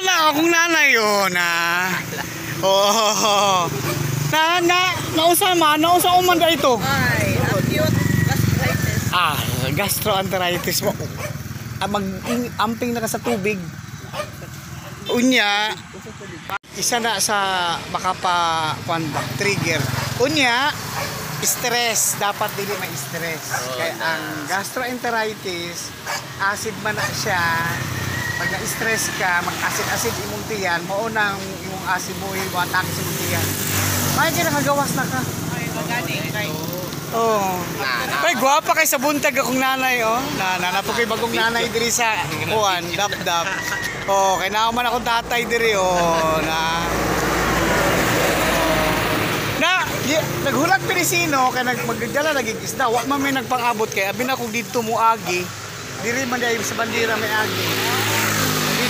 na akong nanay yun na. Oh. Nausa man da ito. Ay, acute gastritis. Gastroenteritis mo. Amping na ka sa tubig. Unya, isa na sa makapa trigger. Unya, stress, dapat dili may stress. Kaya ang gastroenteritis, acid man na siya. Pag na-stress ka, mag-acid imong tiyan, maunang imong acid mo yung atake sa imong tiyan. May kinakagawas na ka. Ay, magaling kay. Oh. Ay, gwapa kay sa buntag akong nanay, oh. Nanapo kay bagong nanay diri sa kuan, dap-dap. Oh, kay naman akong tatay diri, oh, naghulat pinisino kay magdala naging isda. Wa man may nagpang-abot kay abi na kung dito mo agi. Diri man dai sa bandera may agi.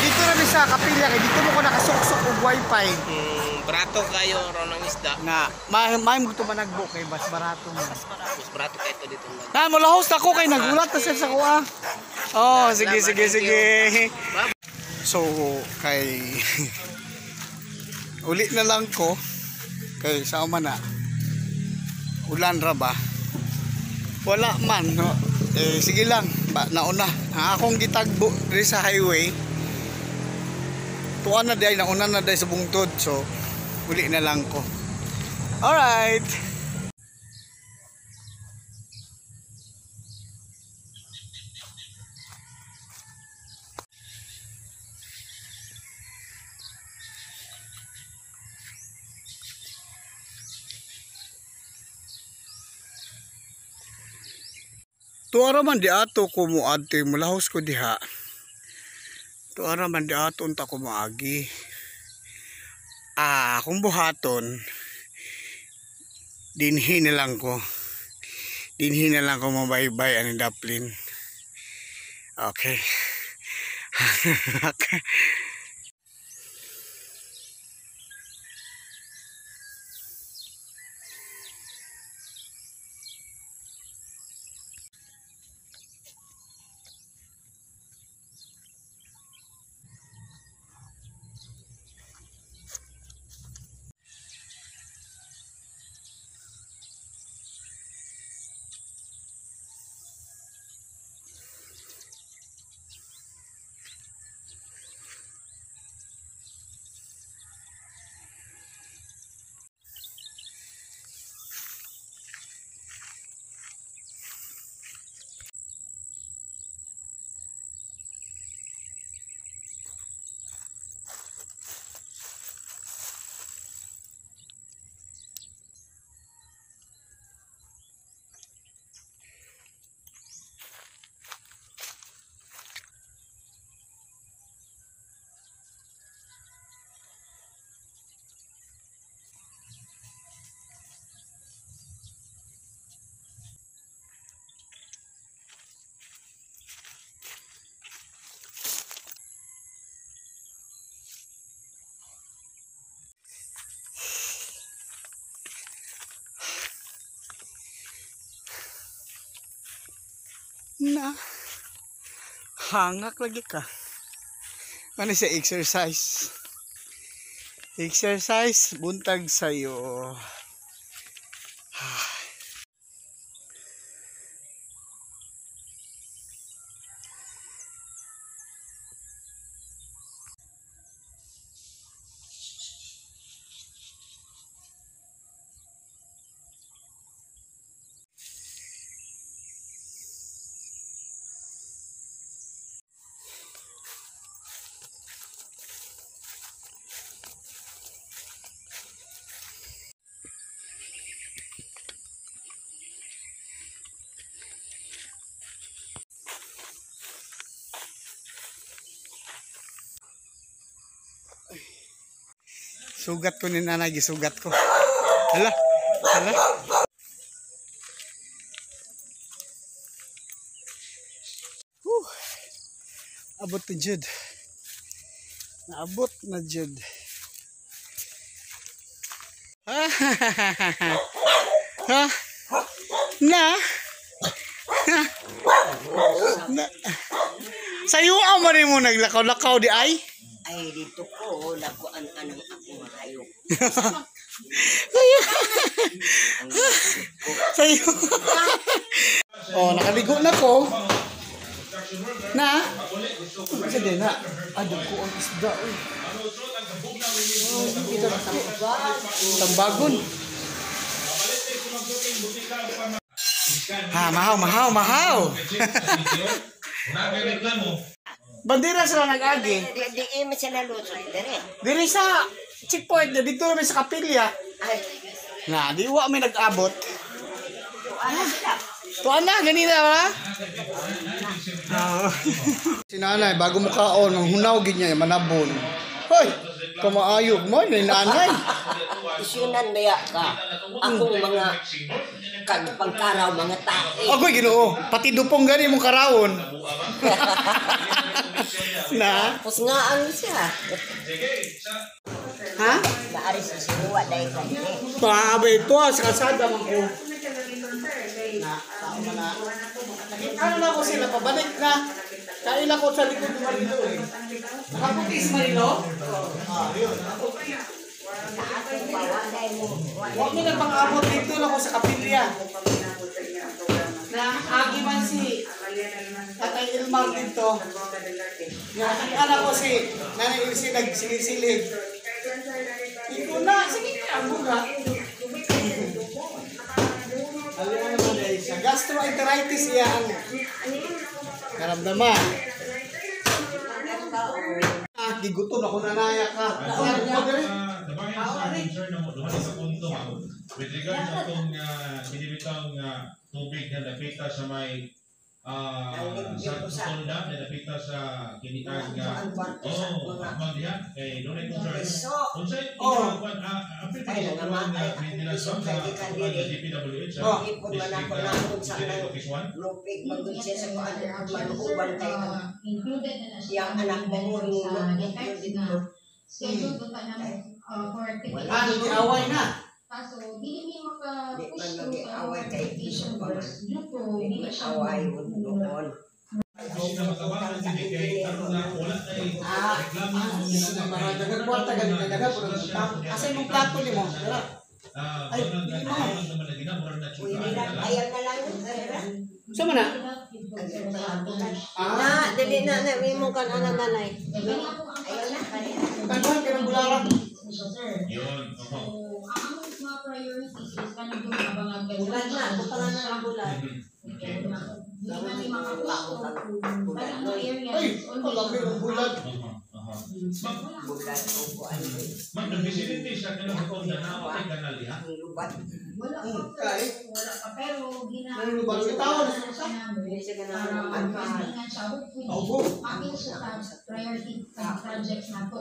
Dito ra mi sa kapilya kay dito mo ko nakasuksok og wifi. Barato kayo ron ng isda. Na may mo to managbo kay mas barato mo. Mas barato kayo to dito. Na mo lahos ako kay nagulat ta sa kuha. Oh, sige. So kay uli na lang ko kay sa man na ulan ra ba? Wala man, no? Sige lang, nauna. Akong gitagbo diri sa highway. Tuwa na day, nauna na day sa bungtod. So, uli na lang ko. Alright. Tuara man di ato ko mo adto mulahos ko diha. Tuara man di ato unta ko maagi. Kung buhaton dinhi na lang ko mabaybay ani daplin. Okay. Okay. Na hangak lagi ka. Ano siya exercise? Exercise buntag sayo. Sugat ko ni nanay, gisugat ko. Hala. Abot na jud. Naabot na jud. Ha? Na? Sayo mo rin mo naglakaw-lakaw di ay? Ay, dito ko, laguan anang akong hayop. Sa'yo. Oh, nakaligo na ko. Na? Kasi din na. Adog ko ang isda. Tambagon. Ha, mahaw. Bandera sila nag-agi. Di mo siya nalusot din eh. Diri sa checkpoint na dito namin sa kapilya. Ay, Na, di wa may nag-abot. ano sila? Tuan na, ganina ba? Si nanay, bago mo kaon, ang hunaw gid niya, manabon. Hoy, kamaayog mo, ni nanay. Isyunan naya ka. Akong mga pagkaraw, mga tae. Ako'y ginoo, pati dupong gani mong karawon. Na? Tapos nga ano siya. Ha? Naaris sa sinuwa dahil kanina. Pabe ito, sa kasada mo ko. Na, tao mo na. Nakita na ako sila, pabalik na. Kaila ko sa likod ng Marilo eh. Nakaputis Marilo? Yun. Huwag mo na pang-abot dito lang ako sa kapilya. Na agi man si Tatay Ilmar dito. Nakakala ko si Nanay Ilsi nagsilid-silid. Ito na, sige na, ang buka. Alam mo naman dahil siya. Gastroenteritis yan. Karamdaman. Gigutom ako nanaya ka. The bayan sa concern mo, duha sa punto mo. With regard sa itong binibitang tubig na napita sa may sa Tunda, na napita sa kinitan nga akmang diha, kay doon ay concern. Kung sa'yo, apit na sa tulong maintenance sa DPWH sa District Office 1. Lupig, magod siya sa manukuban kay included na siya yung anak mo mo schedule ko pa ng for Away na. kaso dili mi maka-push Di man to nag-away kay application Bishop course due to Hindi away mo noon. Kasi na makabangan sila kay ano na wala tayo reklamo mo Nagkwarta ganun na nagkwarta. Asa yung plato ni mo? ay, hindi mo. Naman na ginamura na Uy, ayan na lang. Saan mo na? Na, dili na may mo kan ana nanay. Ayun na. Taguhan ka ng bularang. yun. So, ang among mga priorities is kanang yung abangan kayo. Bulan na, bulan na ang bulan. Di man may mga push to balik mo area Ay, is kalaki ng bulan. Bulan ko po ano. Ma'am, nag-visility siya ka ng hapon na nakapatay ka na liha. Ang lubat. wala pa pero Ano ba? Bitawan. Hindi siya ganun. Pagpahingan siya, hopefully, Opo. makin siya sa priority projects na to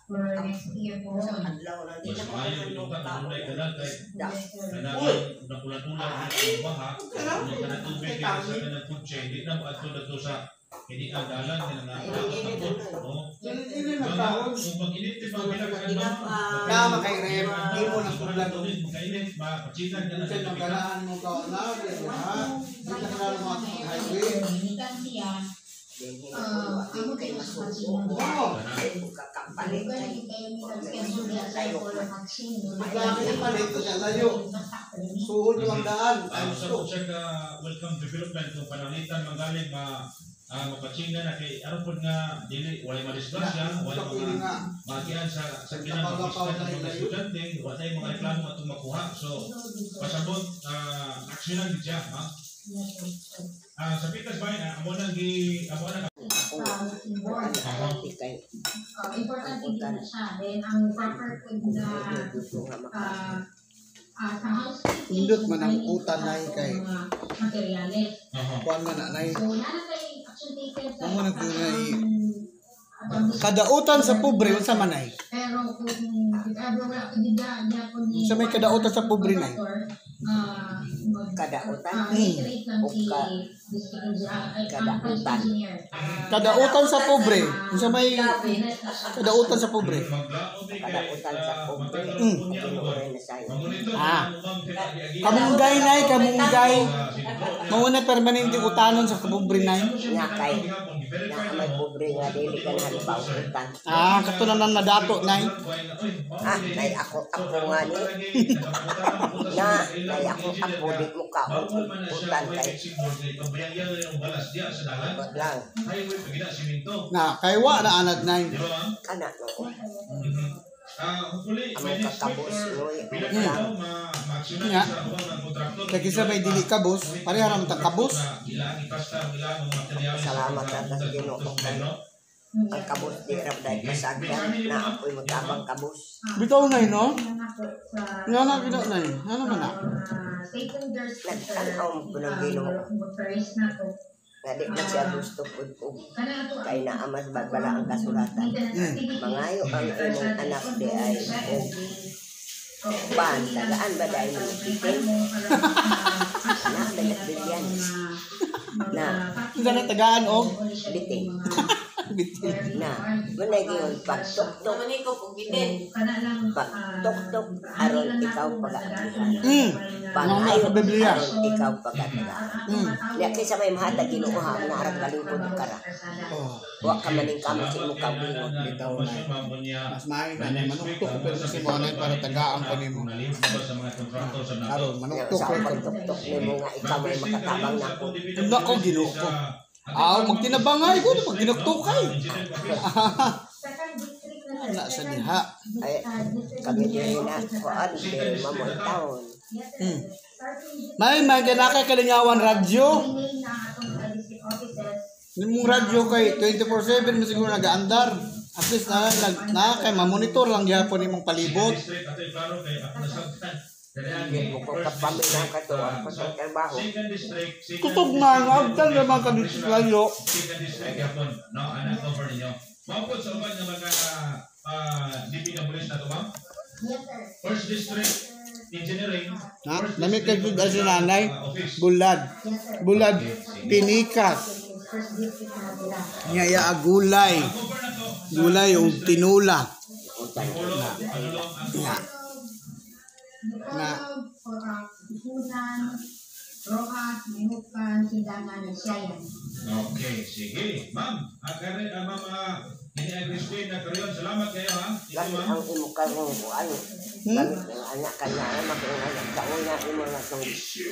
for next year po. Adlaw na. Di Mas na maayo yung ka na ulay ka na kay Yes, kailangan nakulat-ulat ang baha. Hindi ka na tubig kaya sa kanang kutse. Hindi na maadto sa hindi ang dalan na nakakapot. Ini na taon. Kung mag-init, di ba pinagkakandong? Kama kay Rem, hindi mo na bulan. Makainit, mapachinan ka na Kasi nang galaan mo ka na, di ba? Hindi ka na mga highway. Limitan siya. Amo kayo sa pasinan. Oo. Kakapalit. Lagi kayo nila schedule na tayo for vaccine. Maglaki yung palito siya layo. Suhod yung ang daan. Ang sa check welcome development kung panangitan magaling mapachinan na kay aron pud nga dili walay madisgrasya, walay mga magian sa ginagawa ng mga estudyante, wala tayong mga reklamo atong makuha. So pasabot aksyonan gid siya, ha? Sa Pitas Bay, amo nang Important din na siya. Then, ang proper food na sa housekeeping, Indot man ang utan na kay materials. kuan man na nay. So, nanatay action taken sa Amo nagdunay kadautan sa pobre unsa man ay? pero kung if ever wala ko dida niya po ni Sa may kadautan sa pobre nay. Kadautan? reiterate lang si Kadautan. engineer. Kadautan sa pobre. Unsa may kadautan sa pobre? Kadautan sa pobre. Kinuurin na sa'yo. Kamunggay nay, kamunggay. Mao na permanente utanon sa pobre nay. Nga kay i-verify Na na may mo. pobre nga dili ka na halimbawa utang. Katunan ng nadato, Nay. Nay ako nga ni. Nay ako di mo kaon utang kay. Wag lang. Na, kaywa na anad, Nay. Di ba, ma'am? Kana no. Hopefully, Among kakabos mo. ma-aksyonan Nga. sa ubang ng kontraktor. Kaya kisa may dili kabos, pareha naman tang kabos. Salamat na sa Ginoo kay ang kabos di ra dahil kasagdan na ako'y magtabang kabos. Bitaw, Nay, no? Yan na, gina, Nay. Ano man na? Nagtanaw mo ng Ginoo. Dali na siya gusto po kay naamas bagbala ang kasulatan. Mangayo ang imong anak di ay ban, tagaan ba dahil mo itin? Na, dagat bilyan. Na, Hindi na tagaan, oh. bitin. Bitin. Na, manay yun, pagtok-tok, pagtok-tok, aron ikaw pag-atihan. Mga sa Biblia. Aron ikaw pag-atihan. Niya kaysa may mahatag Ginoo ha, naarag kalingkod ka ra. Oh, Huwag ka maning kamo sa imong kabingon. bitaw, Nay. Mas maayo na, Nay. Manuktok ko pero kasi mo, Nay, para tagaan ko nimo. Karon, manuktok Sa ko. pagtok-tok ni mo nga ikaw may makatabang na ko. Hindi ako Ginoo ko. Magtinabangay ko, pag ginuktukay. Wala sa diha. Ay, kami din na kuan, di mamoy taon. May ganakay kalingawan radyo. Nimong radyo kay 24/7 mo siguro nag-aandar. At least na kay mamonitor lang gyapon imong palibot. Hindi mo ko kapamilang ka to, ako sa trabaho. Kutog na agtan naman kami sa radyo. Maupod sa uban ng mga DPWs na ito, ma'am? First District Engineering. Ha? Namit kay jud si nanay. Bulad. Pinikas. Nyaya gulay. Gulay o tinula. Na. Rojas, Minukan, Sindangan, at Siayan. Okay, sige. Ma'am, ini-Christine na Carrion, salamat kayo ha. Ito, Kasi ma'am. ang imo ka mong kuan. Gamit ang anak ka na, makilang anak ka una, imo na itong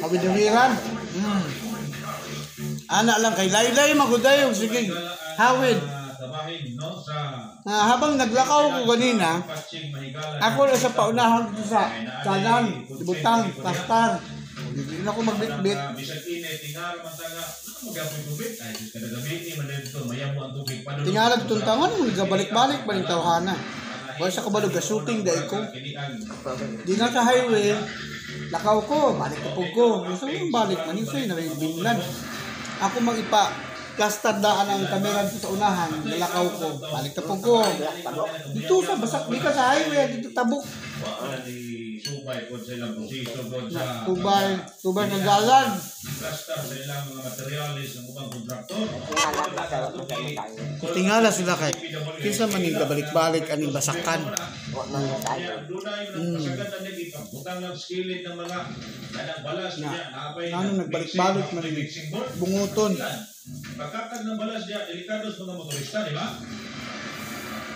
Hawid dumiran. Anak lang kay laylay maguday sige. Hawid. Tabahin, no, sa Habang naglakaw ko kanina, patching Mahigala. ako na sa paunahan dito sa Tanan, Dibutang, Pastar. Hindi na ako magbitbit. Bisag init, tingala man taga, magapoy tubig. Ay, kada gabi ni man dito, mayamo ang tubig pa. Tingalag tuntangan, gabalik-balik pa rin tawhana. Wala sa kabalog, shooting dahil ko. Di na sa highway, lakaw ko, balik ko po ko. Gusto mo balik, manisay na may binlan. Ako mag-ipa-plaster daan ang kamera dito sa unahan, nalakaw ko, balik na po ko. Dito sa basak, di ka sa highway, dito tabok. Subay po sa ilang posisyon po sa Tubay ng galan. plaster sa ilang mga materialis ng ubang kontraktor. tingala ka sa tayo. Kutingala sila kay kinsa man ning balik-balik aning basakan. Huwag man na tayo. Dunay ng kasagatan nila ipagputang ng skillet ng mga kanang balas niya. Naapay Ano nagbalik-balik man ni bunguton. pagkatag ng balas niya, delikados mga motorista, di ba?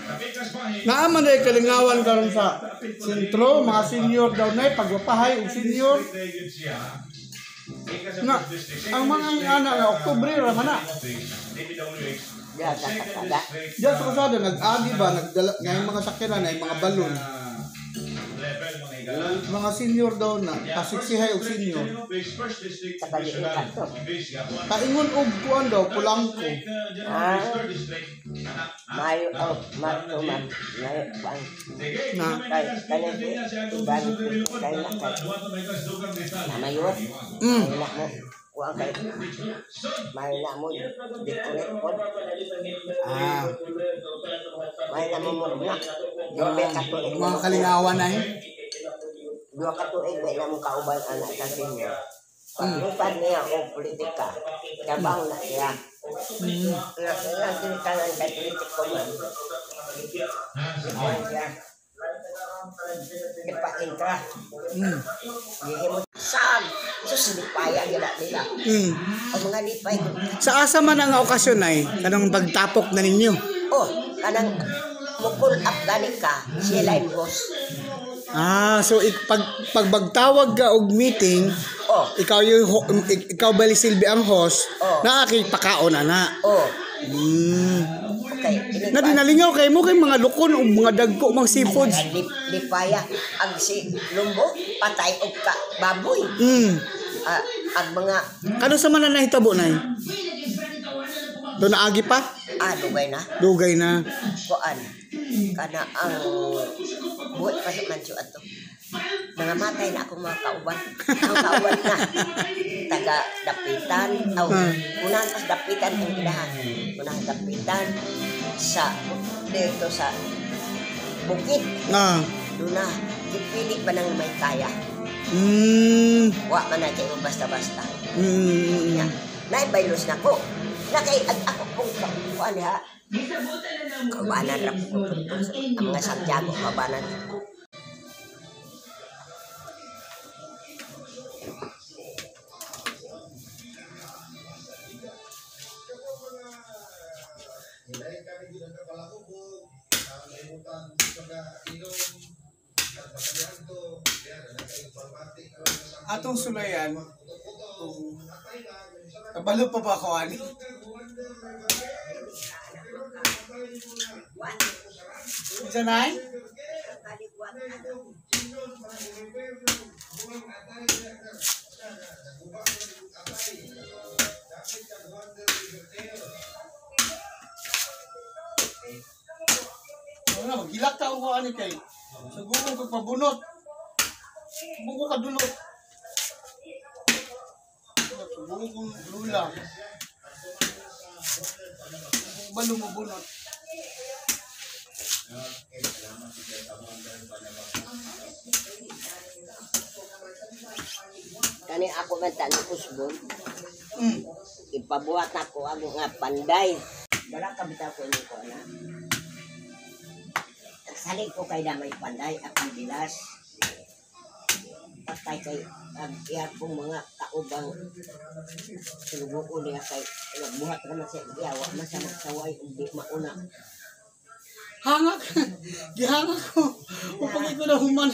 Kapikas bahin. Naaman ay kalingawan karon sa sentro, mga senior daw na pagwapahay og senior. Na, ang mga anak nga Oktubre ra man na. Diyan sa katada. Diyan sa kasada nag-agi ba nagdala nga mga sakyanan ay mga balon. Mga senior daw na pasiksihay og senior. Sa kaliitan to. Paingon og kuan daw pulangko. Mayo, Marto, man. Mayo, bang. Na Kaya na mayot. Mayo na mo. Kuha kay. Mayo na mo. Decorate po. Mayo na mo mo na. Dua ka to. mga kalingawan ay Dua ka to. May na mo kauban anak sa senior. Pag-upan niya o politika. Kabang na siya. Kaya tinitanan kay politiko man. Ipa-intra. Hindi mo Sus, lipaya nila nila. Ang mga lipay ko. Sa asa man ang okasyon ay kanang pagtapok na ninyo. Oh, kanang mukul up gani ka, sila yung host. So pag magtawag ka og meeting, Oh, ikaw yung ikaw bali silbi ang host, Oh. nakakipakaon na. oh, Mm. okay. Na dinalingaw kay mo kay mga lukon o mga dagko, mga seafoods. Lipaya, ang si lumbo, patay og ka, baboy. Ang mga, Ano sa man na nahitabo nay? Do naagi pa? lugay na, Dugay na. kuan, kana ang buhat pa sa mansyo ato. Mga matay na akong mga kauban. Ang kauban na. Taga dapitan. Unang pas dapitan ang ilahan. Unang dapitan sa dito sa bukid. Doon na. Ipili ba ng may kaya? Wa man na kayo basta-basta. Naibaylos na ko. Ako pong kapuan ha. Kabanan rap ko. Ang mga Santiago kabanan. Atong sulayan, kabalo pa ba ako ani? Isa na eh? Magilak ka ako ani kay. Siguro ko pabunot. Buko ka dulot. Buko kong lula. Balo mo bunot. Kani ako man tanong usbon. Ipabuhat ako ang nga panday. Wala ka bitaw ko ni ko na. Salig ko kay damay panday akong bilas. Patay kay ang iya kong mga kaubang sinubo ko niya kay nagbuhat naman siya iyawa masamang saway hindi mauna. Hangak. Gihangak ko. Upagay ko na human.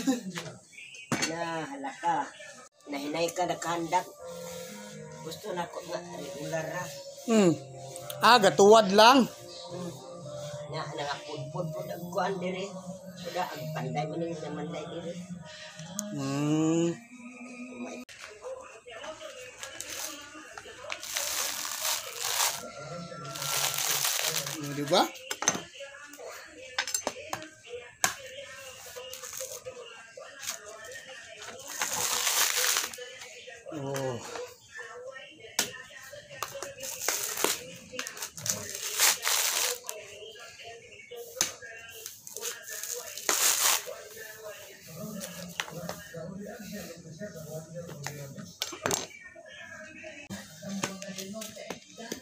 Na halaka. Nahinay ka nakahandak. Gusto na ko nga regular ra. Gatuwad lang. Na nangapudpud ang kuan dire. Sudah ang panday man ni naman day dire. Di ba? Oh.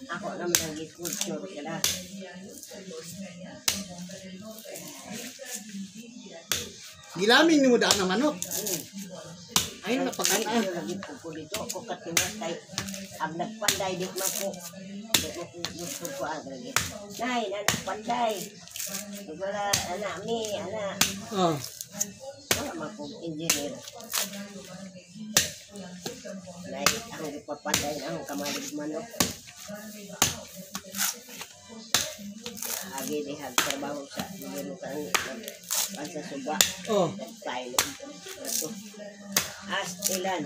Ako naman ang gitkulture sila. Gilaming ni mo daan na manok. Ay, napakan Ay, lagi po dito. Ako katingat kay ang nagpanday di man ko. Di mo ko gusto ko ang lagi. Nay, nagpanday. Wala, anak mi, anak. Wala man po engineer. Nay, ang ipapanday na ang kamalig manok. Agi dihag trabaho sa lukan sa suba. Tayo ito. Astilan.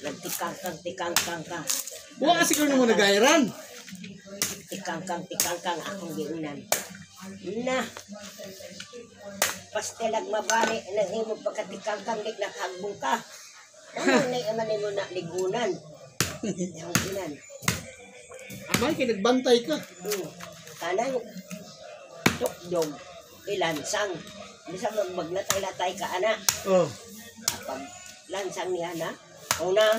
Nagtikang-kang ka. Wa kasi ko mo nagairan. Tikang-kang akong giunan. Na. Pastelag mabari naghimo pagkatikang-kang dik nakahagbong ka. Ano na man mo na ligunan. Yung inan. Amay kay nagbantay ka. Kanang tukdog ilansang. Bisa maglatay-latay ka ana. Pag lansang niya na, una,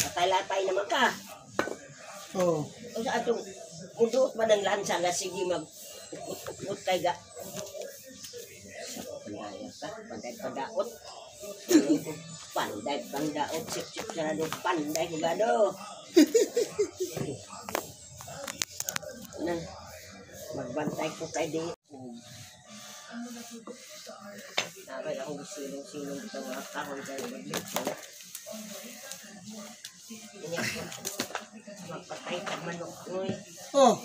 latay-latay naman ka. O sa atong muduot man ang lansang nga sige mag-ukot kay ga. Pandaya ka, panday padaot. Panday pang daot, sip-sip sa nado, panday ko gado. Nang magbantay ko kay di. Naray akong silong-silong ito mga kahoy dahil maglitsyo. Magpatay ka manok ko eh. Oh,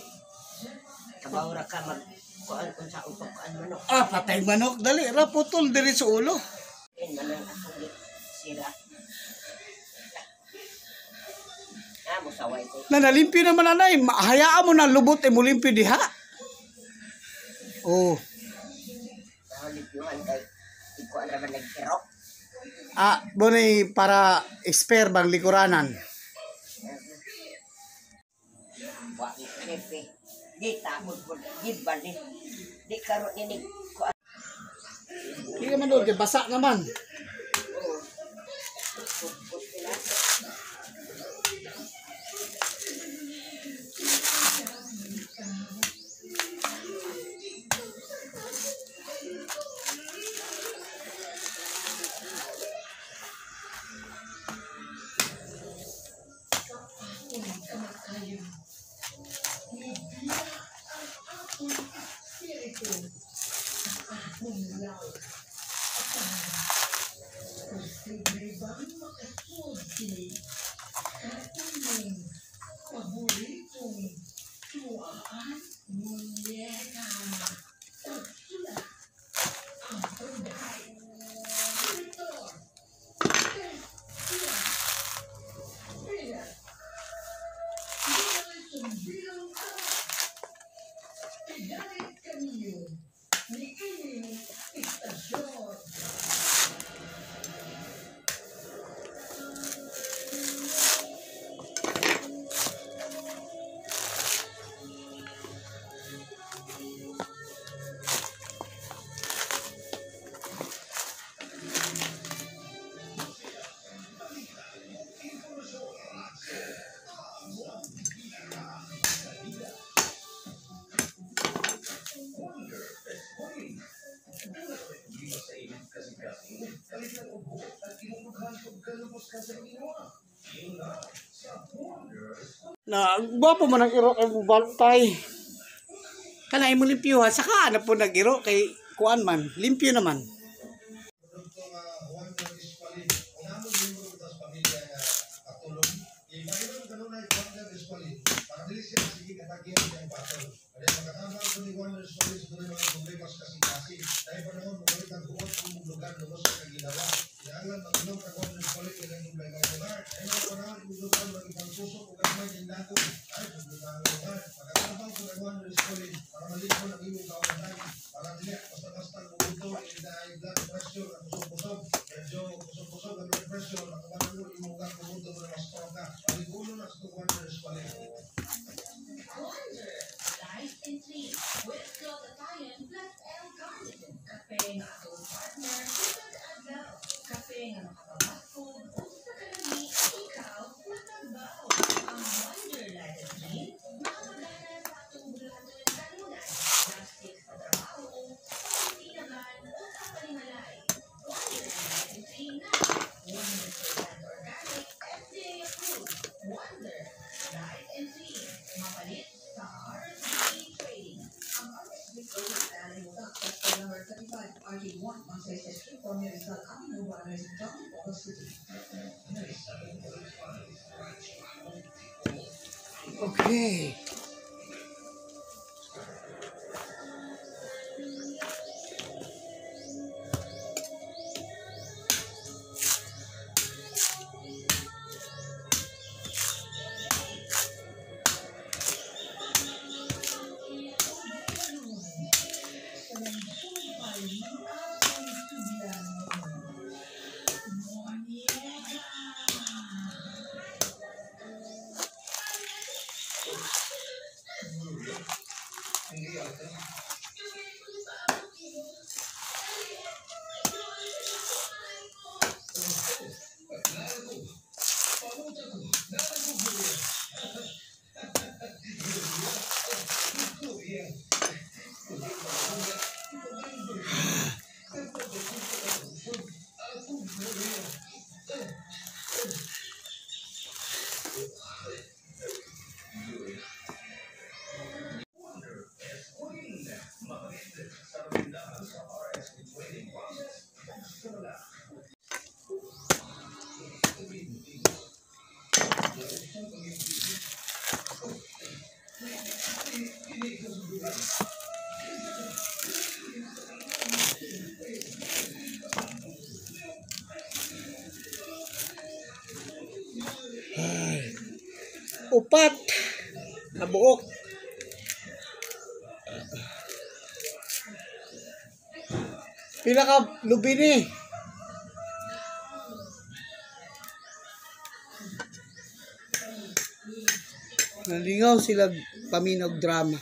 Kabawra ka magkuhan kung sa utokan manok. patay manok. Dali, ra putol diri sa ulo. Yan man ang akong sila. Musaway ko. Nalimpyo naman anay. Hayaan mo na lubot mo limpyo diha. Oh. Nalimpyuhan kay ikuan naman nagkirok. Bunay para expert bang likuranan. Wa kepe. Di tamod po. Di ba ni? Di karon ini kuan. Hindi naman doon, basa naman. Na gwapo man ang iro kay bantay. Kanay mo limpyuhan saka na po nag-iro kay kuan man, limpyo naman. Okay. upat na buok. Pila ka lubi ni? Nalingaw sila paminog drama.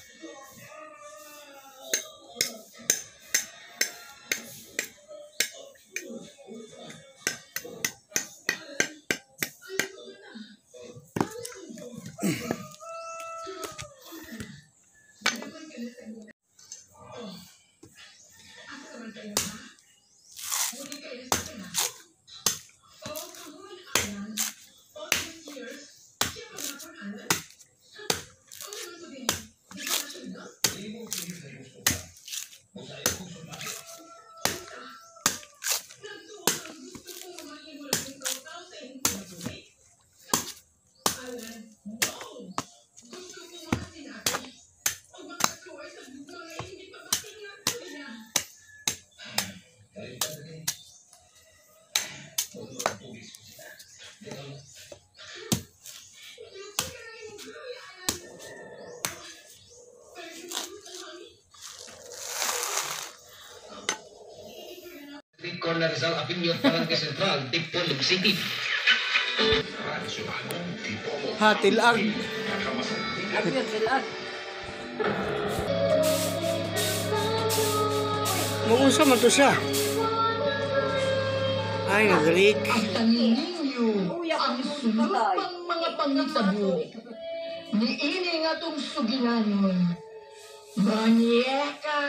Corner Rizal Avenue, Barangay Central, Tipolog City. Ha, tilag. Muusa man to siya. Ay, nagalik. Ninyo ang sulupang mga pangitabo. Niini nga itong sugilanon. Manieka!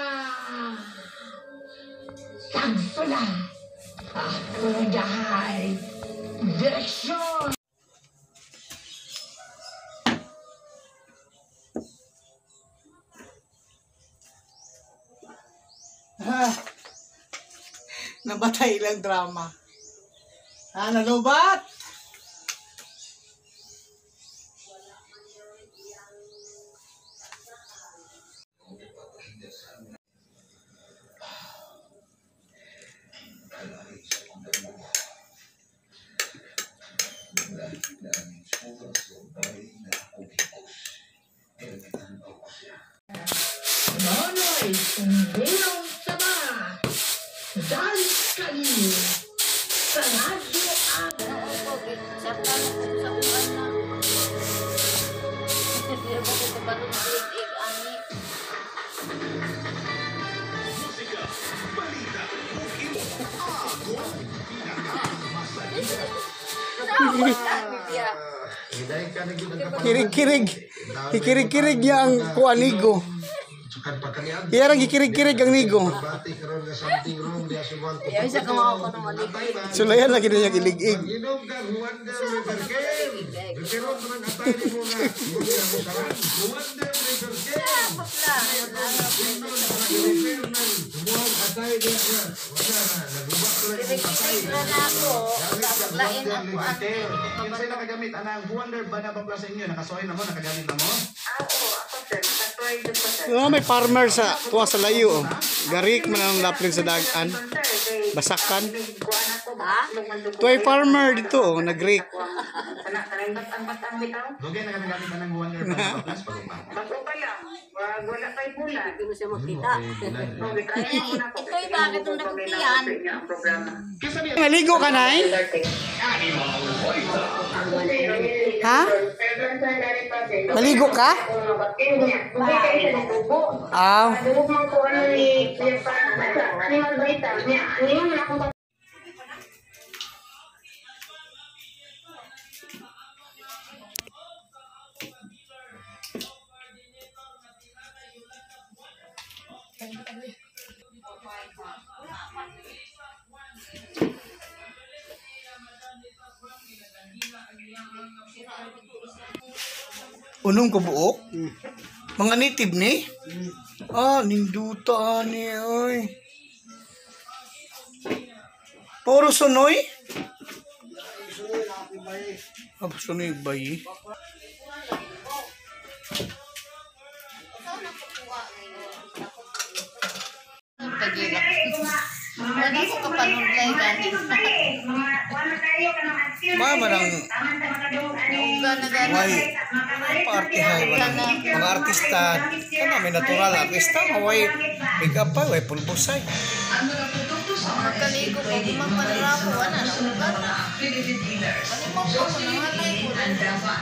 Tagsula! Ako dahay! Direksyon! Nabatay lang drama. Nalubat! Manoy, sumbilong sama! Dahil kayo sa radyo at Kirig-kirig. Kikirig-kirig niya ang kuanigo. Iyarang kikirig-kirig ang nigo. Sulayan lagi na niya kilig-ig. Kinsay nakagamit anang wonder ba na ba sa inyo nakasoy na mo nakagamit na mo? May farmer sa tuwa sa layo. Oh. Garik man ang laplig sa dagan. Basakan. Tuway farmer dito. Oh, nagrik. Dugay nakagamit anang wonder ba na ba plus Wala kay bulan. Hindi mo siya makita. Ito yung bakit nung nakutiyan. Naligo ka na eh? Ha? Maligo ka? Aw. Unong ko buok? Mga native ni? Ninduta ni oy. Puro sunoy? Sunoy bayi. Wala ko kapanunlay gani. Mama nang may partihay wala mga artista kana may natural artista may make up pa may pulbusay. Magkaligo ko magpanirapo ana na ugan na. Ano mo ko nangalay ko.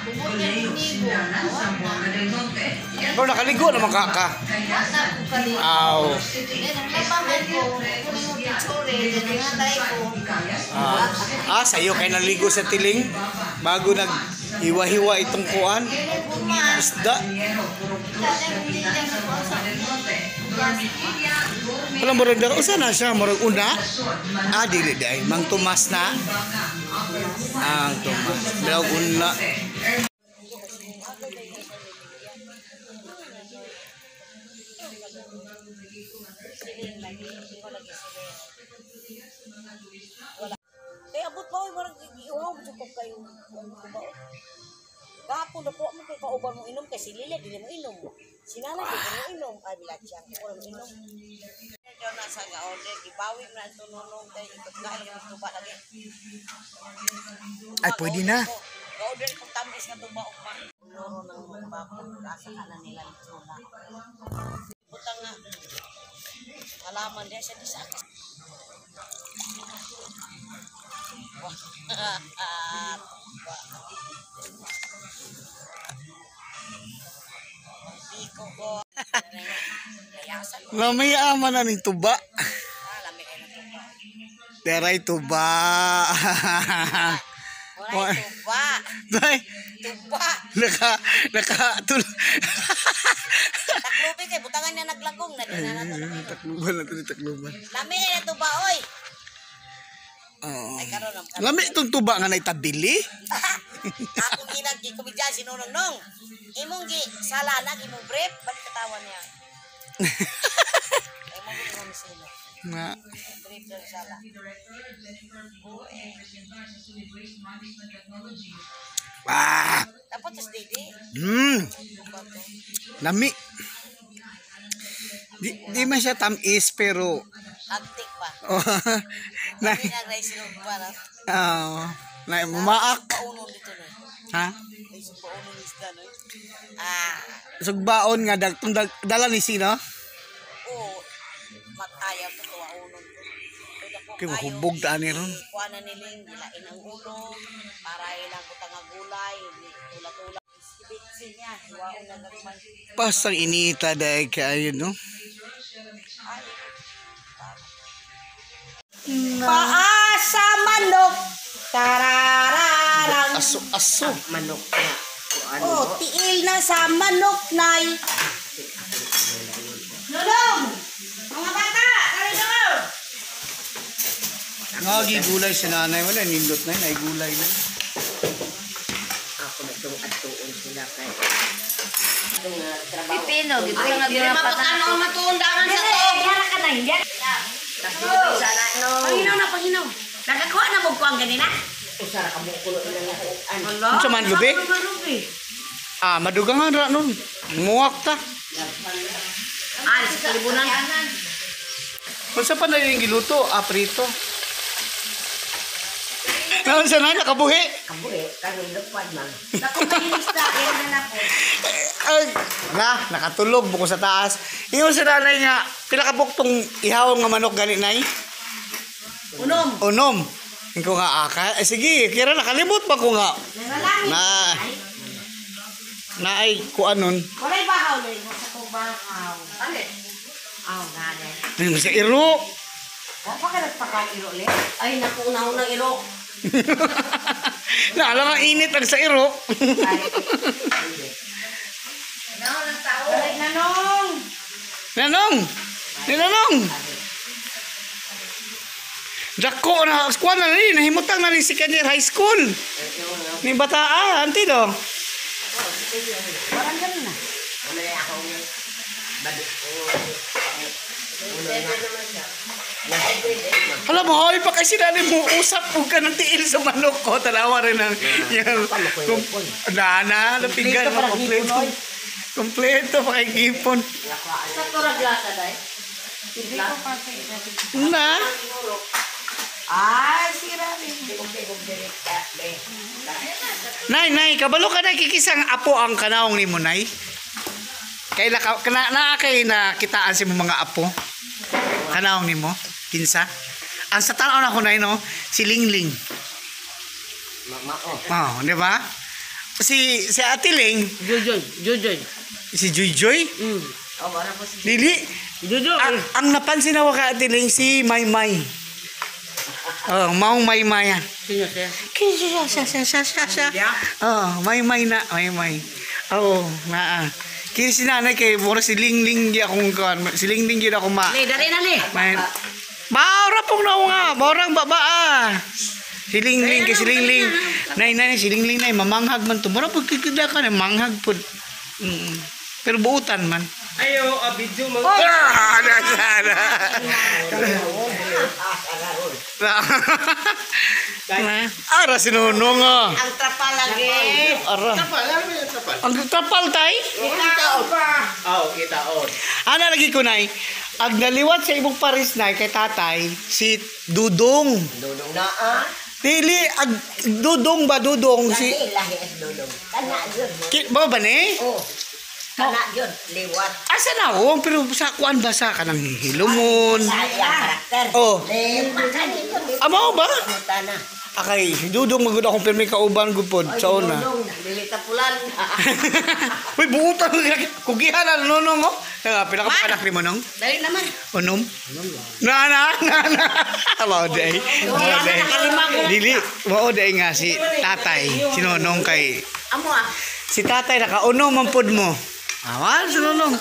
Bubot niya inigo. Pero nakaligo naman ka. Wala ko kaligo. Aw. Naglabahan ko. Kunin mo picture. Nangatay ko. Sa'yo kay naligo sa tiling bago nag-hiwa-hiwa itong kuan. Isda. Alam mo rin daw, usa na siya, marag una. Dili day, Mang Tomas na. Ang Tomas. Daw una. Kaya abot pa, marang iuhaw mo kayo. Gapon na po, mo kay kauban mo inom, kasi Lilia, di mo inom. Sinala, di mo inom. Ay, bilat siya, wala mo inom. Ito na sa ga-order, gibawi mo na ito nunong, kaya ikot na, alam mo tuba lagi. Ay, pwede na. Ga-order kong tamis na tuba, ukman. Loro ng mga bakon, nasa ka na nila ito na. Butang nga, alaman dia siya di sa akin. Iko ko. Lamay ama na ning tuba. Lami kayo ng tuba. Teray tuba. Wala tuba. Day, Tuba. naka Taklubi kay butangan niya naglagong na din na. takluban na to, takluban. Lami kayo ng tuba, oy. Ay karon ang Lami itong tuba nga naitabili. Ako ginagi kumidya sinunong nong. Imong gi sala na imong brief balik katawan niya. Imong gi imong sino. Na. Brief ng sala. Dapat tas didi. Lami. Di man siya tamis pero Antik pa. na Hindi na rice ng para. na maak. Paunon dito na. Ha? Ay paunon isda no. Sugbaon nga dala ni sino? Oo. Mataya ko to unon. Kay mahubog ta ani ron. Kuha na niling gilain ang ulo para ilang butang nga gulay, tula-tula. Ibitsin niya, waon na gagman. Pasang inita dahil kayo no. Paasa manok. Tarararang. Aso. Manok na. Oh, tiil na sa manok nay. Lulong! Mga bata! Kali lulong! Ngagi gulay si nanay wala nindot na ay gulay na. Ako na itong atuon sila kay. Pipino, gito nga Hindi mapakano ang matuundangan sa to. Yara ka na, hindi. Sana no. Panginaw na, panginaw. Nagkakuha na mo kuwang ganina? Usara ka mo kulo ilang ano. Unsa man lubi? Madugangan ra nun. Muwak ta. Sa kalibunan. Unsa pa na yung giluto? Prito. Naon sa nana kabuhi? Kabuhi, kami lupad man. Naku mahinis na, yan na po. Nakatulog buko sa taas. Ingon sa nanay nga, pila ka buktong ihaw nga manok gani nay? Unom. Ko nga sige, kira nakalimot pa ko nga. Na ay kuanon. Walay bahaw na mo sa kong bahaw. Ano? Nane. Ano sa iro? Pa ka nagpakaw iro le? Ay naku unang iro. Alam ang init ang sa iro. Nanong! Dako na, kuha na rin, nahimutang na rin si Kanyer High School. Ni bataan, anti do. Parang ganun na. Wala ako Alam mo, ay pa kasi natin mo usap kung ka ng tiil sa manok ko. Tanawa rin ang yung... Napinggan mo kompleto. Kompleto pa kay gipon. Sa turag lasa dahil? Hindi ko kasi. Na? Ay, sira rin. Nay, kabalo ka na kikisang apo ang kanaong ni mo, Nay? Kaila ka, na kay nakitaan si mo mga apo? Kanaong ni mo? Kinsa? Ang sa tanaw na ko, Nay, no? Si Lingling. Oh, di ba? Si Ate Ling. Jojoy. Si Joy. Oh, wala po si Dili. Ang napansin ako ka Ate Ling, si Maymay. Oh, Maong Maymay. Sino siya? Siya. Oh, Maymay na. Maymay. Oo, naa. Kaya si nanay kay mura si Lingling di akong kan. Si Lingling di ako ma. Le, dari na le. Baura pong na nga. Baurang baba. Si Lingling kay si Lingling. Nay, si Lingling nay mamanghag man to. Mura pag kikida ka na manghag pod. Pero buutan man. Ayo, video mo. Sana. Ara sinunong ah. Ang trapal lagi. Ara. Tapal, ano yung tapal? Ang trapal tay? Kitaon. Ana lagi ko nay. Ag naliwat sa ibong paris nay kay tatay si Dudong. Dudong na ah. Dili ag Dudong ba Dudong si Lahi as dudong. Kana yun. Ba ba ni? Oh. Kana yun. Liwat. Asa na oh, pero sa kuan ba sa kanang hilumon? Sayang karakter. Oh. Liwat. Amo ba? Mutana. Akay, Dudong magud akong pirmi kauban gupod sa una. Dudong. Lilita pulan. Uy, buutan kugihan na nunong oh. Nga pinakapakanak ni mo nong. Dali naman. Unom? Na. Mao day. Dili, mao day nga si tatay, sinunong kay Amo ah. si tatay nakaunom man pud mo. Awan sinunong.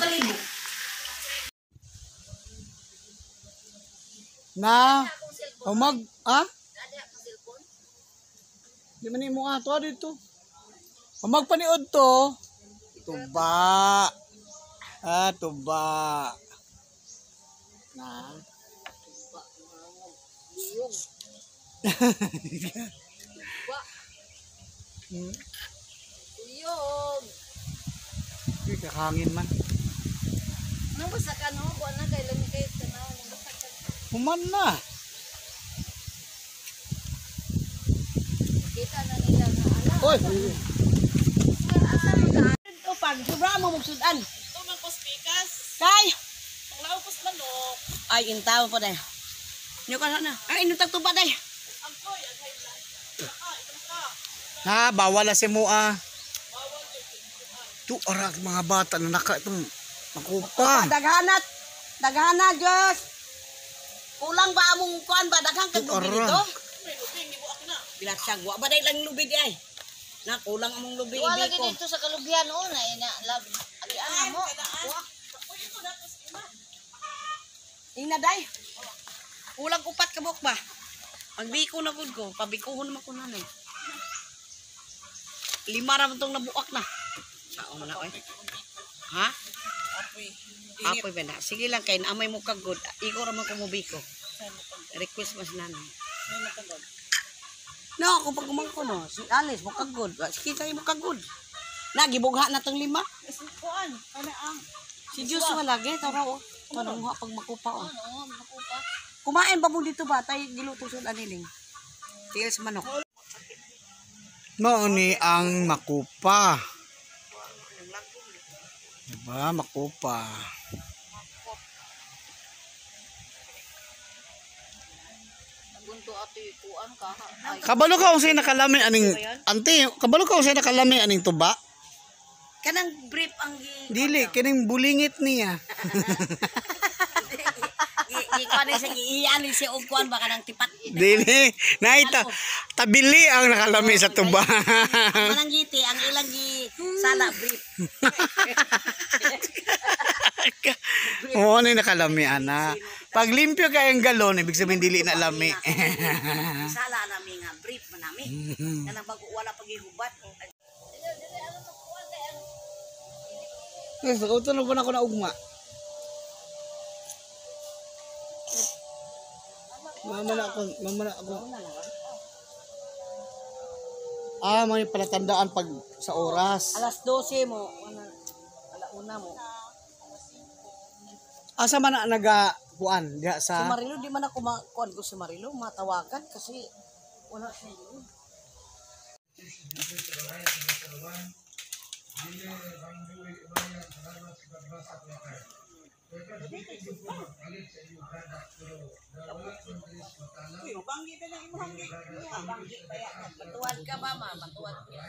Na umag Di man mo ato dito. Umag paniod to. Tuba. Tuba. Na. Uyog. Uy, kakangin man. Nang basa ka no, buwan na kay lami kayo tanaw nang basa ka. Human na. Kita na nila na ala. Oy. Pag sobra mo magsudan. Tumang kuspikas. Kay. Panglaupos manok. Ay, intaw pa day. Nyo ka na. Ay, inutag tuba day. Angkoy, ang high Ha, bawal na si Mua. Tu arag mga bata na naka itong makupa. Daghanat, Diyos. Kulang ba among kuan ba? Daghang kag lubi Ara. dito? Bilatsag, wa ba day lang lubi di ay? Na, kulang among lubi wala ibi ko. dito sa kalugyan o na ina lab. Abi ana mo. Ina day. Kulang upat ka buk ba? Magbiko na gud ko, pabikuhon naman ko nanay. 5 ra man tong nabuak na. Sao man na oy. Ha? Apoy ba na? Sige lang kay naamay mo kagod. Iko ra man ko mobiko. Request mas nanay. No, ako pag kumangko no. Si Alice mo kagod. Sige kay mo kagod. Nagibugha na tong 5. Kuan, ana ang Si Joshua lagi tara oh. Kanang pag makupa oh. ano, makupa. Kumain ba mo dito ba? Tay giluto sud aniling. Tiils manok. Mao ni ang makupa. Diba, makupa. Gunto ati kuan ka. Ay, Kabalo ka kung sa'yo nakalami aning ante, kabalo ka kung sa'yo nakalami aning tuba? Kanang brief ang Dili, kining bulingit niya. kuan sa giiyan si og kuan ba kanang tipat. Dili, naita tabili ang nakalami sa tuba. Kanang giti ang ilang gi sala brief. Oo, ano yung nakalami, ana. Pag limpyo kayong galon, ibig sabihin dili na lami. Sala nami nga brief man nami. Kanang bago wala paghihubat. Yes, utol na ako na ugma. Mama na ako. May palatandaan pag sa oras. Alas 12 mo, alauna mo. Asa man na kuan diha Si sa Marilo, di man ako makuan ko si Marilo, matawagan kasi wala siya yun. Matuwad ka, mama. Matuwad ka.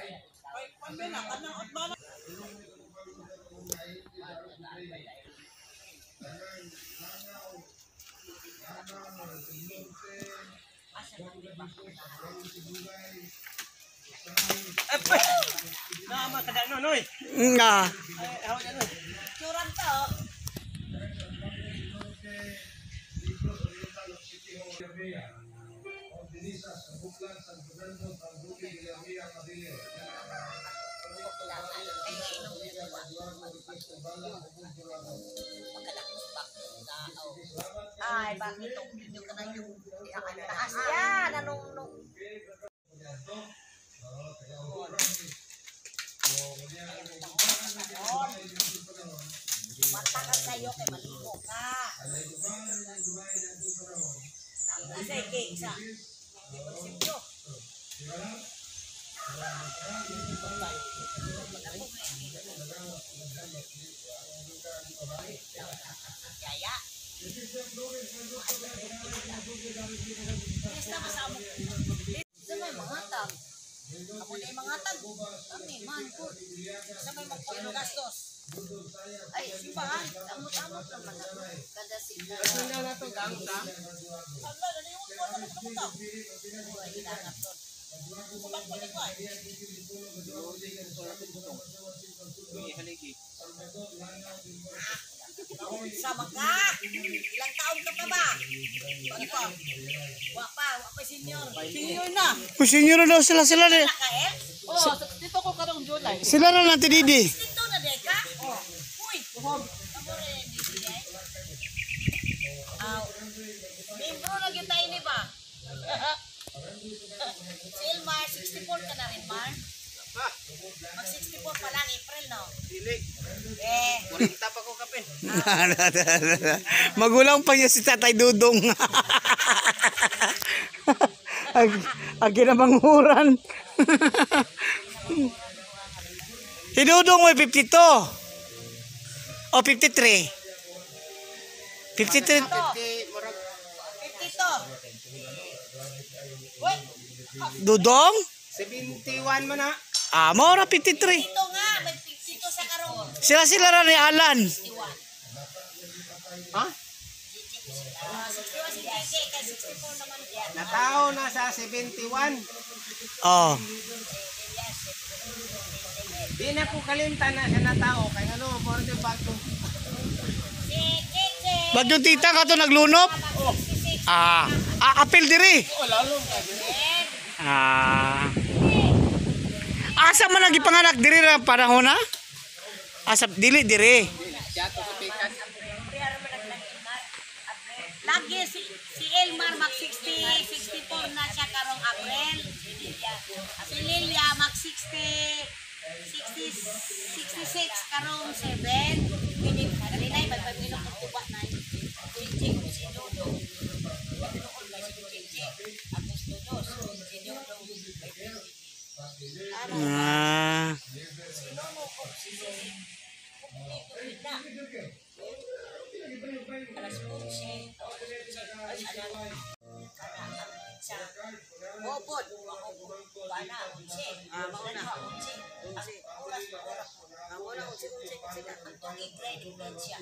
nga. Curan to. Ay, bakit itong video ka na yung taas yan? Anong matakas kayo kay maligo ka. Kasi cake sa konsepto. Kaya Basta masama ko. Sa may mga tag. Ako na yung mga tag. Kami, man po. Sa may magpapalo gastos. Ay, simbahan. Amot-amot naman ako. Kada sila. Hindi na ito, gangsa. Ala, naliwag ko naman sa mga tag. Ay, hinanap doon. Kumain ko nito ay. Sama ka. Ilang taon ka pa ba? Ano pa? Wapa senior. Senior na. Senior na daw sila ni. Nakael? Oh, dito ko karong July. Sila na lang tididi. Dito na deka. Oh. Uy, kamore didi ay. Aw. Membro na gyud tayo ni ba? Si Elmar 64 ka na rin, Mar. Mag 64 pa lang April no. Dili. 40 pa ko kape. Magulang pa niya si Tatay Dudong. Ang kinabanghuran. Si Dudong may 52. O 53. 53. 52. Uy, Dudong? 71 man na. Ah, maura 53. dito nga, may 52 sa karong. Sila na ni Alan. 61. Ha? 61 si Kike, kaya 64 naman yan. Natao na sa 71. Oh. Di na ko kalimtan na siya natao. Kaya ano, 40 back to. Si Kike. Bagyong tita ka to naglunop? Apil diri. Asa man lagi panganak diri ra panahon na? Asa dili diri. Lagi si Elmar mag 64 na siya karong April. Si Lilia mag 66 karong 7. Kalinay magpapilok ng tuba na Jinjing si Dodo. Agosto 2 si Dodo. Alas 11. Bopod. Bana, 11. Mauna. 11. Ang tugig ready din siya.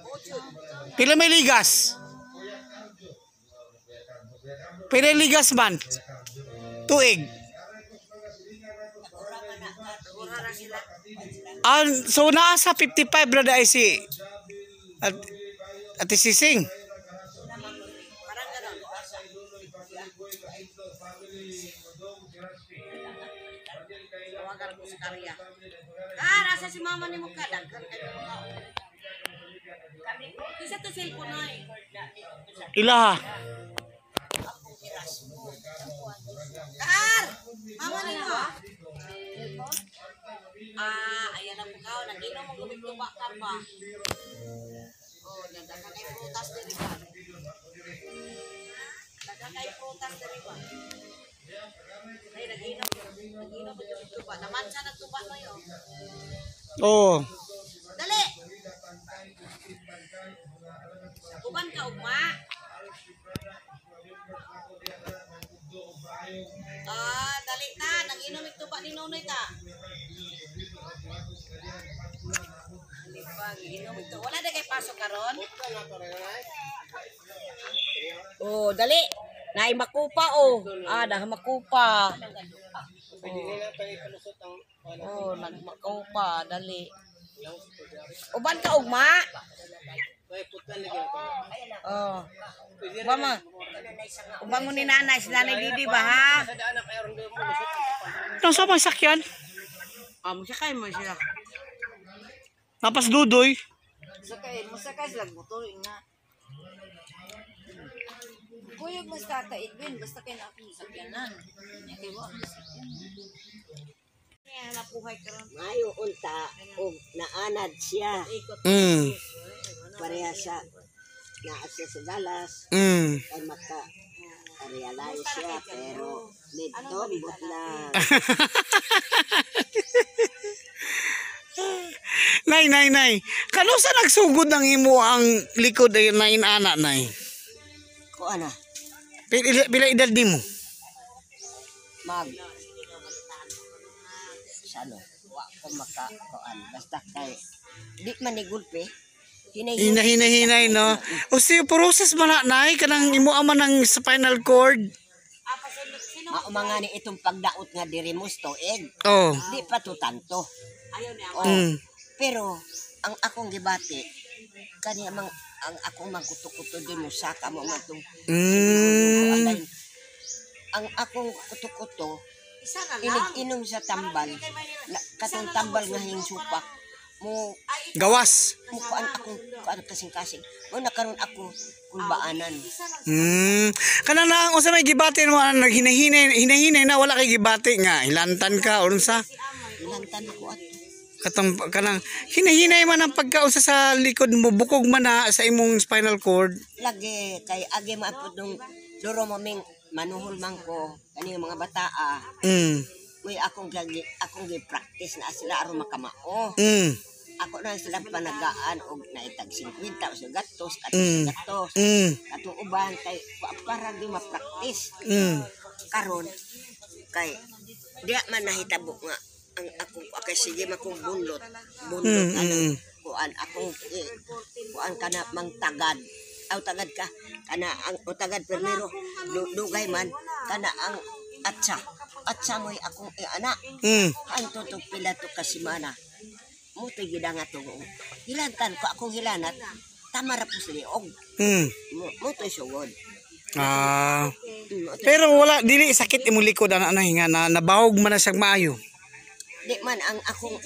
8. Pila may ligas? Pila ligas man? Tuig. So naa sa 55 ra dai si Ate Sising. Parang gano'n. Tawagan ko sa karya. Nasa si mama ni mo ka. Daghan kayo mga. Isa to cellphone na eh. Ila. Mama ni mo. Ayan ang bukaw. Nag-inom mo gumit tuba ka pa. Oh, nagdakan ay prutas din ka. kay prutas dali ba. Ay naginom yung tuba. Naman siya nagtuba na yun. Oh. Dali. Uban ka ugma. Dali na. Nag-inom yung tuba ni Nonoy ta. Wala na kay pasok karon. Oh, dali. Naay makupa oh. Dah makupa. Oh, nagmakupa, dali. Uban ka ugma. Oh. Mama. Uban mo ni nanay, si Nanay Didi ba ha? Ito sa mga sakyan? Musakay mo siya. Napas dudoy. Musakay sila motor nga. Kuyog mas Tata Edwin, basta kayo na akong sakyanan. Kaya wa akong sakyanan. Kaya napuhay ka ron. Mayo unta og naanad siya. Pareha siya naasa sa Dallas. Ay maka-realize siya pero nito but lang. Nay. Kano sa nagsugod ng imo ang likod ay na inana, nay? Ko ana? Bila edad nimo? Sano? Wa ko maka-koan. Basta kay di man ni gulpe. Hinay no. Osteoporosis man na, nay, kanang imo man ng spinal cord. Maumanga ni itong pagdaot nga diri mo stoeg. Oh. Di pa to tanto. Pero ang akong gibati kaniya mang ang akong magkuto-kuto din mo saka mo man tong ang akong kuto-kuto inom sa tambal katong tambal nga hingsupak mo gawas mo kuan akong kuan kasing-kasing mo nakaron ako kulbaanan. Kanang na unsa may gibati mo hinahinay na wala kay gibati nga hilantan ka unsa? Hilantan ko ato. Kanang hinahinay man ang pagkausa sa likod mo bukog man na sa imong spinal cord. Lagi kay agi maapod nung luro mo ming manuhol man ko kani mga bataa. May akong gi-practice na sila aron makamao. Ako na sila panagaan og naitag 50 sa gatos katong gatos. Katong uban kay para di ma-practice. Karon kay diya man nahitabo nga ang akong kay sige makong bunlot anong kuan akong kuan kana mang tagad tagad ka kana ang tagad primero dugay man kana ang atsa moy akong anak anto to pila to kasimana mo to gidanga to hilantan ko akong hilanat tamara po sa liog mo to sugod. Pero wala dili sakit imong likod ana hinga na nabawog man na siyang maayo. Di man ang akong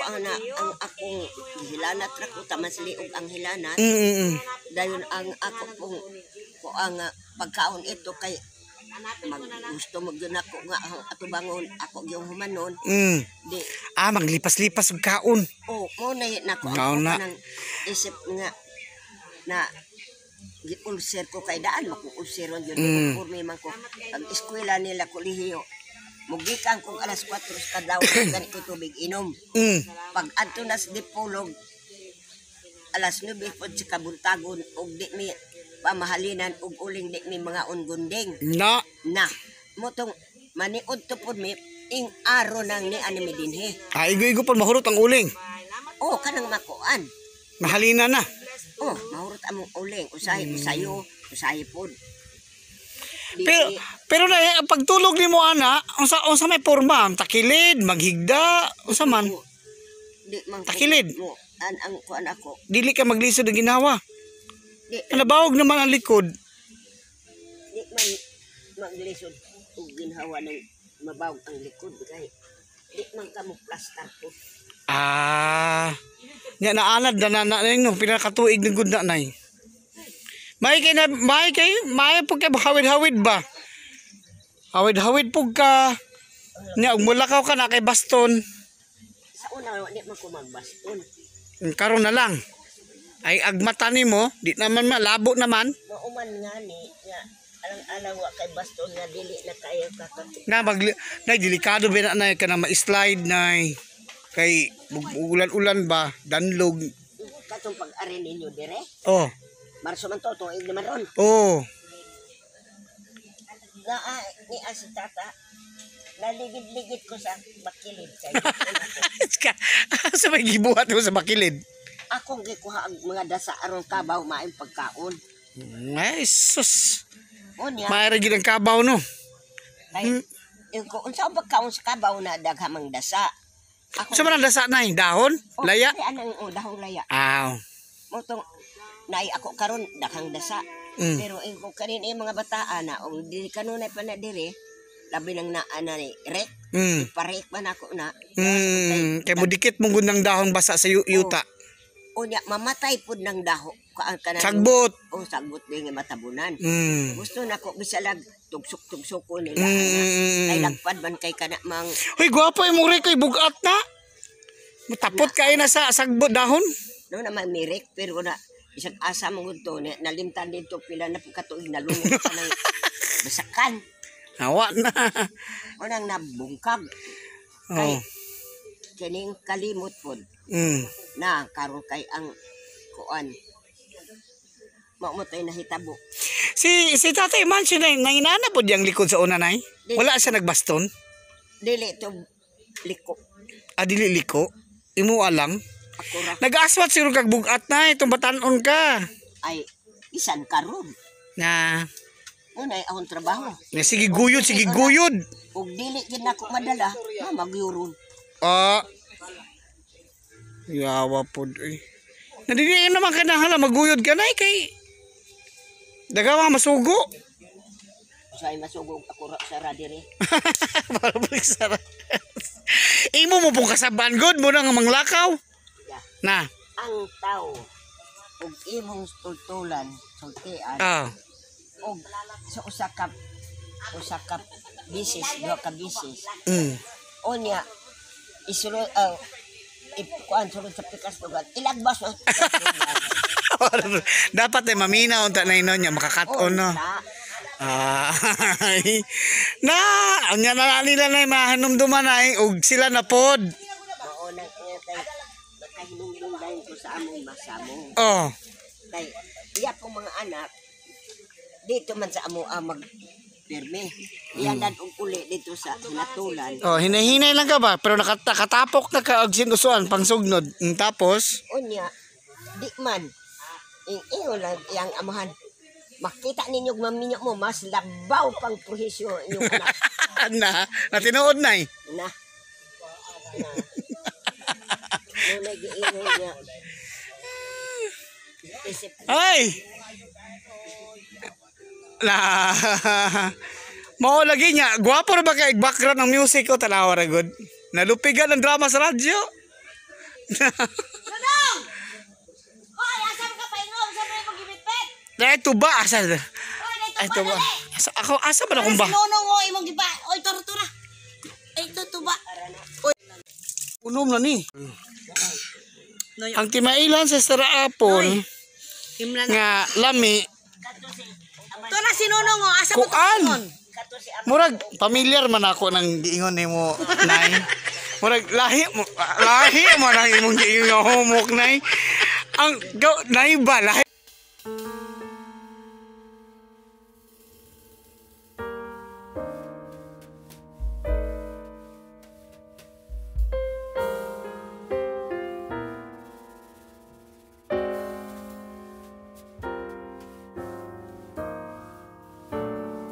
ang akong hilanat ra ko taman sa liog ang hilanat. Dayon ang ako kung ang pagkaon ito kay gusto mo gyud ako nga ato bangon ako gyung humanon. Di maglipas-lipas og kaon. Mo na nako ako nang isip nga na gi-ulcer ko kay daan mako-ulceron gyud ko pormi man ko ang eskwela nila kolehiyo. Mugikan kong alas 4 kadlaw ganito tubig inom. Pag adto na sa dipolog alas 9 pod sa kabuntagon og di mi pamahalinan og uling di mi mga ungunding. Na motong maniud to pod mi ing aro nang ni anime dinhi. Igo pod mahurot ang uling. Kanang makuan. Mahalinan na. Mahurot among uling usahay pod. Pero na pagtulog nimo ana, unsa may porma, takilid, maghigda, unsa man? Takilid. Ang kuan ako. Dili ka maglisod og ginawa. Nabawog naman ang likod. Di man maglisod og ginhawa ng mabawog ang likod kay di man ka mo plaster ko. Nya naanad na no pinakatuig ng gud na nay. May pug ka hawid-hawid ba? Hawid-hawid pug ka. Nya mulakaw ka na kay baston. Sa una di man ko magbaston. Karon na lang. Ay agmata nimo, di naman malabo naman. Mauman nga ni Alang wa kay baston nga dili na kayo kakapit. Na delikado ba na ka na ma-slide na kay ulan-ulan ba, danlog. Katong pag-ari ninyo dire. Oh. Marso man to, tuig naman ron. Oh. Ni asitata, naligid-ligid ko sa bakilid. Sa may gibuhat mo sa bakilid? Akong gikuha ang mga dasa aron kabaw maayong pagkaon. Ay, sus. Unya. Maarigid ang kabaw, no? Yung kung unsa ang pagkaon sa kabaw na daghamang dasa. Sa man ang dasa na dahon? Laya? Anang dahon laya. Aw. Motong naay ako karon daghang dasa. Pero kung kanin mga bataan na o dili kanunay pa na dire, labi nang naa ni rek. Iparek man ako na. Kay mo dikit mong gundang dahon basa sa yuta. Unya mamatay pud ng daho. Sagbot. Oh, sagbot din nga matabunan. Gusto na ko bisalag tugsok-tugsok ko nila. Ay lagpad man kay kana mang. Hoy, gwapo imong rek kay bugat na. Matapot kay na sa sagbot dahon. No na mirek pero na isang asa mo to nalimtan dito pila na katuig na lunod sa nang basakan. Hawa na. Unang nabungkag. Kay kining kalimot pod. Na karon kay ang kuan maumutay na hitabo. Si Tatay Mansion ay nanginana po diyang likod sa una nay? Wala siya nagbaston? Dili to liko. Dili liko? Imo alang? Nag-aswat siguro kag bugat na itong batanon ka. Ay, isan karon. Na. Unay akong trabaho. Sige guyod, sige guyod. Ug dili gid nako madala, magyuron. Yawa pod eh. Nadili naman ka na hala maguyod ka na kay dagawa masugo. Say masugo ako sa radire. Para balik sa imo mo pong kasaban god mo nang manglakaw. Na. Ang tao ug imong tultulan, sultian. Og sa usakap bisis, duha ka bisis. Onya isulod kuan sulod sa pikas lugar. Ilagbas mo. Dapat mamina unta na ino niya makakaton no. Na anya na nila na mahanumduman ay ug sila na pod. Mao nang makahinumdum dayon ko sa among masamo. Kay iya pong mga anak dito man sa amo mag pirme. Iyan og uli dito sa hinatulan. Hinahinay lang ka ba pero nakatapok na ka og sinusuan pangsugnod. Tapos unya di man ingon lang yang amahan. Makita ninyo maminyo mo mas labaw pang prohisyo inyong anak. na tinuod na eh. Na. Nung nag-iingon niya. Ay! Mao lagi niya. Gwapo na ba kay background ng music ko? Tanawa ra good. Nalupigan ng drama sa radyo. Nonong! Hoy, asam ka pa ingom sa may magibitbit. Dahil tuba asa. Ay tuba. Asa ba na kung ba? Nonong o imong giba. Oy, tortura. Ay tutuba. Unom na ni. Ang timailan sa Sarapon nga lami. To na si Nonong o asa mo kuan. Murag familiar man ako nang giingon nimo nay. Murag lahi mo nang imong giingon homok nay. Ang nay ba lahi